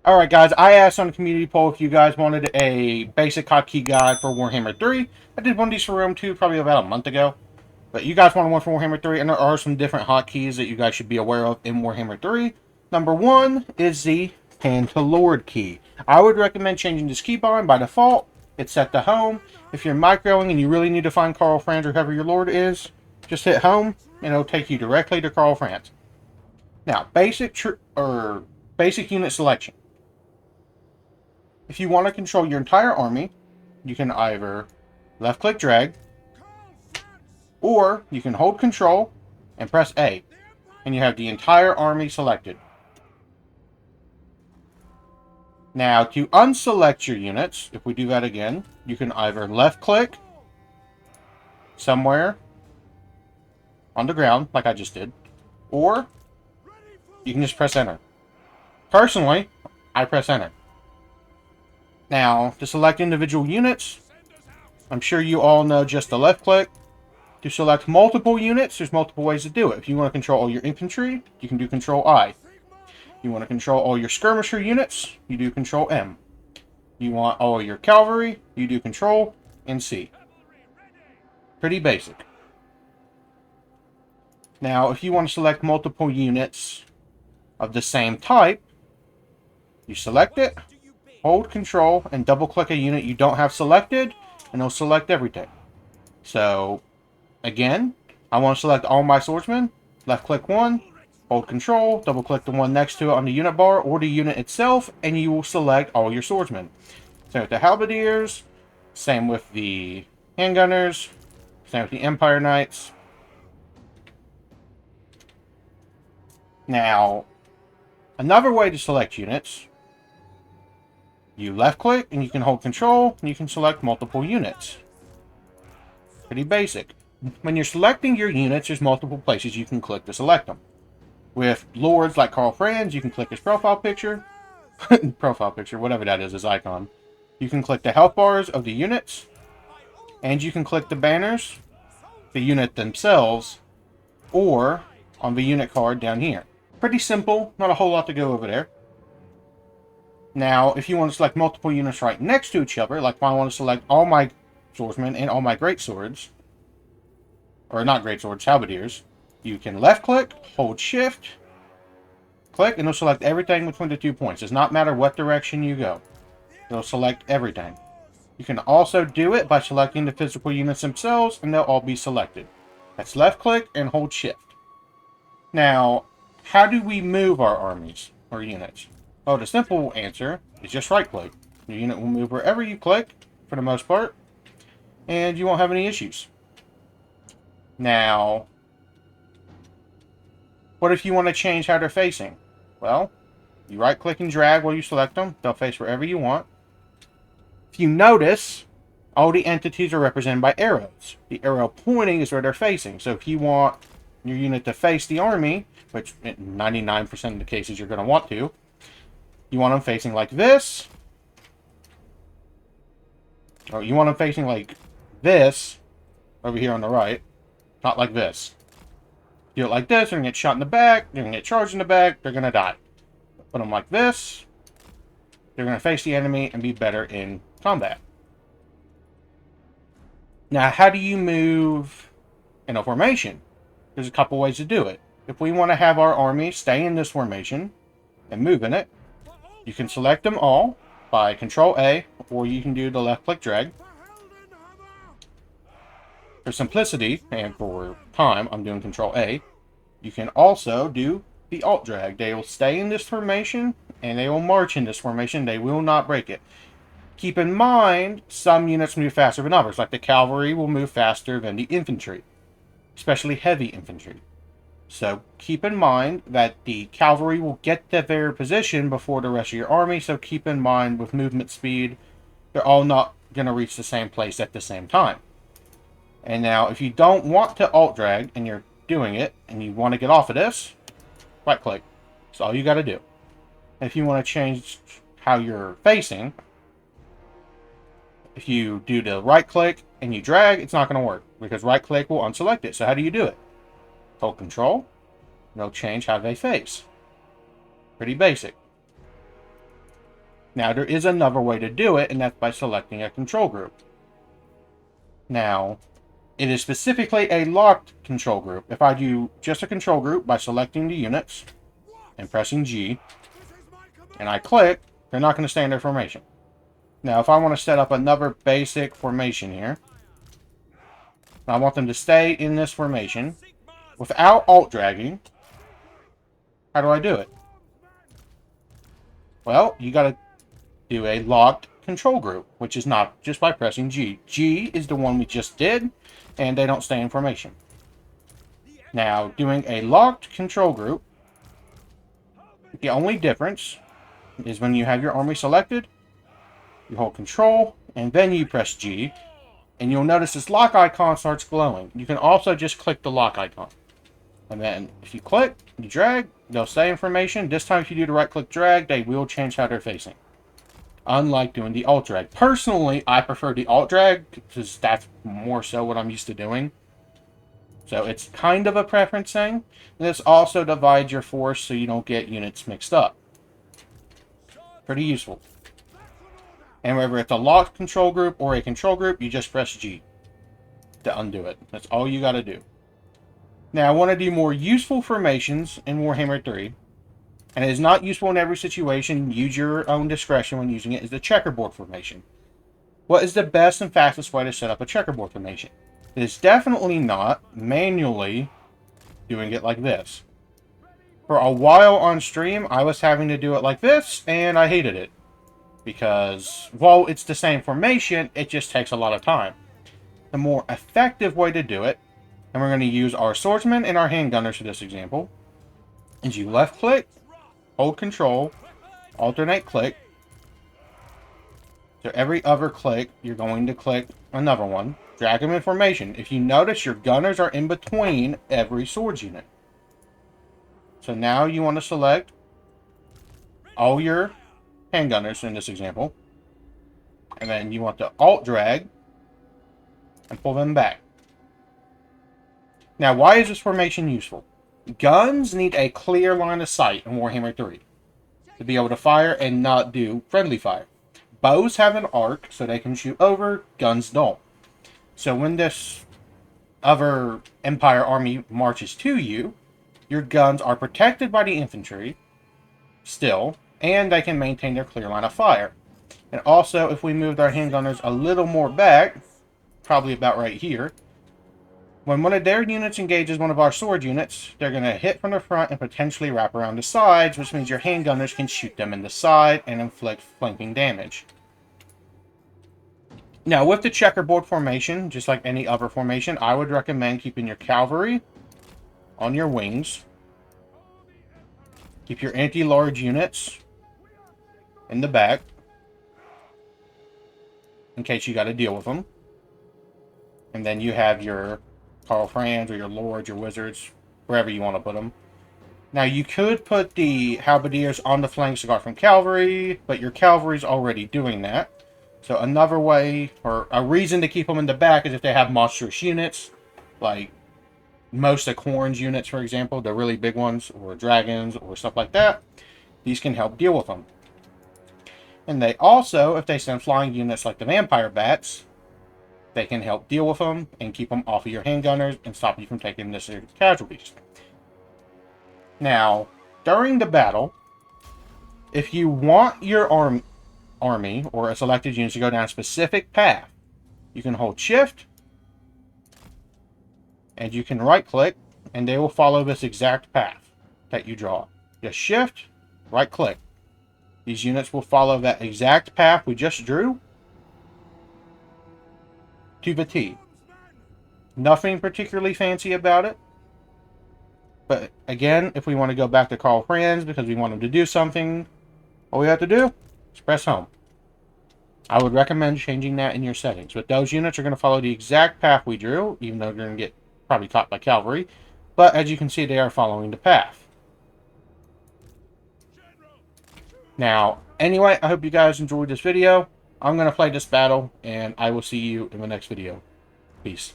Alright guys, I asked on the community poll if you guys wanted a basic hotkey guide for Warhammer 3. I did one of these for Rome 2 probably about a month ago. But you guys wanted one for Warhammer 3, and there are some different hotkeys that you guys should be aware of in Warhammer 3. Number one is the Hand to Lord key. I would recommend changing this keybind by default. It's set to home. If you're microing and you really need to find Karl Franz or whoever your lord is, just hit home and it'll take you directly to Karl Franz. Now, basic unit selection. If you want to control your entire army, you can either left-click drag, or you can hold control and press A, and you have the entire army selected. Now, to unselect your units, if we do that again, you can either left-click somewhere on the ground, like I just did, or you can just press enter. Personally, I press enter. Now, to select individual units, I'm sure you all know just the left click. To select multiple units, there's multiple ways to do it. If you want to control all your infantry, you can do Control I. You want to control all your skirmisher units, you do Control M. You want all your cavalry, you do Control and C. Pretty basic. Now, if you want to select multiple units of the same type, you select it, hold Control, and double-click a unit you don't have selected, and it'll select everything. So, again, I want to select all my swordsmen. Left-click one, hold Control, double-click the one next to it on the unit bar, or the unit itself, and you will select all your swordsmen. Same with the halberdiers, same with the handgunners, same with the Empire Knights. Now, another way to select units, you left-click, and you can hold Control, and you can select multiple units. Pretty basic. When you're selecting your units, there's multiple places you can click to select them. With lords like Karl Franz, you can click his profile picture. Profile picture, whatever that is, his icon. You can click the health bars of the units. And you can click the banners, the unit themselves, or on the unit card down here. Pretty simple, not a whole lot to go over there. Now, if you want to select multiple units right next to each other, like if I want to select all my swordsmen and all my greatswords, or not greatswords, halberdiers, you can left-click, hold Shift, click, and it'll select everything between the 2 points. It does not matter what direction you go. It'll select everything. You can also do it by selecting the physical units themselves, and they'll all be selected. That's left-click and hold Shift. Now, how do we move our armies or units? Oh, the simple answer is just right-click. Your unit will move wherever you click, for the most part, and you won't have any issues. Now, what if you want to change how they're facing? Well, you right-click and drag while you select them. They'll face wherever you want. If you notice, all the entities are represented by arrows. The arrow pointing is where they're facing. So if you want your unit to face the army, which in 99% of the cases you're going to want to, you want them facing like this. Or you want them facing like this over here on the right. Not like this. Do it like this, they're going to get shot in the back, they're going to get charged in the back, they're going to die. Put them like this, they're going to face the enemy and be better in combat. Now, how do you move in a formation? There's a couple ways to do it. If we want to have our army stay in this formation and move in it, you can select them all by Control A, or you can do the left-click drag. For simplicity, and for time, I'm doing Control A. You can also do the Alt drag. They will stay in this formation, and they will march in this formation. They will not break it. Keep in mind, some units move faster than others, like the cavalry will move faster than the infantry, especially heavy infantry. So keep in mind that the cavalry will get to their position before the rest of your army, so keep in mind with movement speed, they're all not going to reach the same place at the same time. And now, if you don't want to alt drag, and you're doing it, and you want to get off of this, right click. That's all you got to do. If you want to change how you're facing, if you do the right click and you drag, it's not going to work, because right click will unselect it. So how do you do it? Hold Control, and it'll change how they face. Pretty basic. Now, there is another way to do it, and that's by selecting a control group. Now, it is specifically a locked control group. If I do just a control group by selecting the units and pressing G, and I click, they're not going to stay in their formation. Now, if I want to set up another basic formation here, I want them to stay in this formation without alt-dragging. How do I do it? Well, you got to do a locked control group, which is not just by pressing G. G is the one we just did, and they don't stay in formation. Now, doing a locked control group, the only difference is when you have your army selected, you hold control, and then you press G, and you'll notice this lock icon starts glowing. You can also just click the lock icon. And then if you click, you drag, they'll stay in formation. This time if you do the right click drag, they will change how they're facing. Unlike doing the alt drag. Personally, I prefer the alt drag because that's more so what I'm used to doing. So it's kind of a preference thing. This also divides your force so you don't get units mixed up. Pretty useful. And whether it's a locked control group or a control group, you just press G to undo it. That's all you got to do. Now, one of the more useful formations in Warhammer 3, and it is not useful in every situation, use your own discretion when using it, is the checkerboard formation. What is the best and fastest way to set up a checkerboard formation? It is definitely not manually doing it like this. For a while on stream, I was having to do it like this, and I hated it. Because, while it's the same formation, it just takes a lot of time. The more effective way to do it, and we're going to use our swordsmen and our handgunners for this example, is you left click, hold control, alternate click. So every other click, you're going to click another one. Drag them in formation. If you notice, your gunners are in between every swords unit. So now you want to select all your handgunners in this example. And then you want to alt drag and pull them back. Now, why is this formation useful? Guns need a clear line of sight in Warhammer 3 to be able to fire and not do friendly fire. Bows have an arc so they can shoot over, guns don't. So when this other Empire army marches to you, your guns are protected by the infantry still, and they can maintain their clear line of fire. And also, if we moved our handgunners a little more back, probably about right here, when one of their units engages one of our sword units, they're going to hit from the front and potentially wrap around the sides, which means your handgunners can shoot them in the side and inflict flanking damage. Now, with the checkerboard formation, just like any other formation, I would recommend keeping your cavalry on your wings. Keep your anti-large units in the back, in case you got to deal with them. And then you have your Carl Franz or your lords, your wizards, wherever you want to put them. Now, you could put the halberdiers on the flanks to guard from cavalry, but your cavalry's already doing that. So another way, or a reason to keep them in the back, is if they have monstrous units, like most of Khorne's units, for example, the really big ones, or dragons, or stuff like that. These can help deal with them. And they also, if they send flying units like the vampire bats, they can help deal with them and keep them off of your handgunners and stop you from taking necessary casualties. Now, during the battle, if you want your army or a selected unit to go down a specific path, you can hold shift and you can right click and they will follow this exact path that you draw. Just shift, right click. These units will follow that exact path we just drew to the T. Nothing particularly fancy about it. But again, if we want to go back to Carl Franz because we want him to do something, all we have to do is press home. I would recommend changing that in your settings. But those units are going to follow the exact path we drew, even though they're going to get probably caught by cavalry. But as you can see, they are following the path. Now, anyway, I hope you guys enjoyed this video. I'm going to play this battle, and I will see you in the next video. Peace.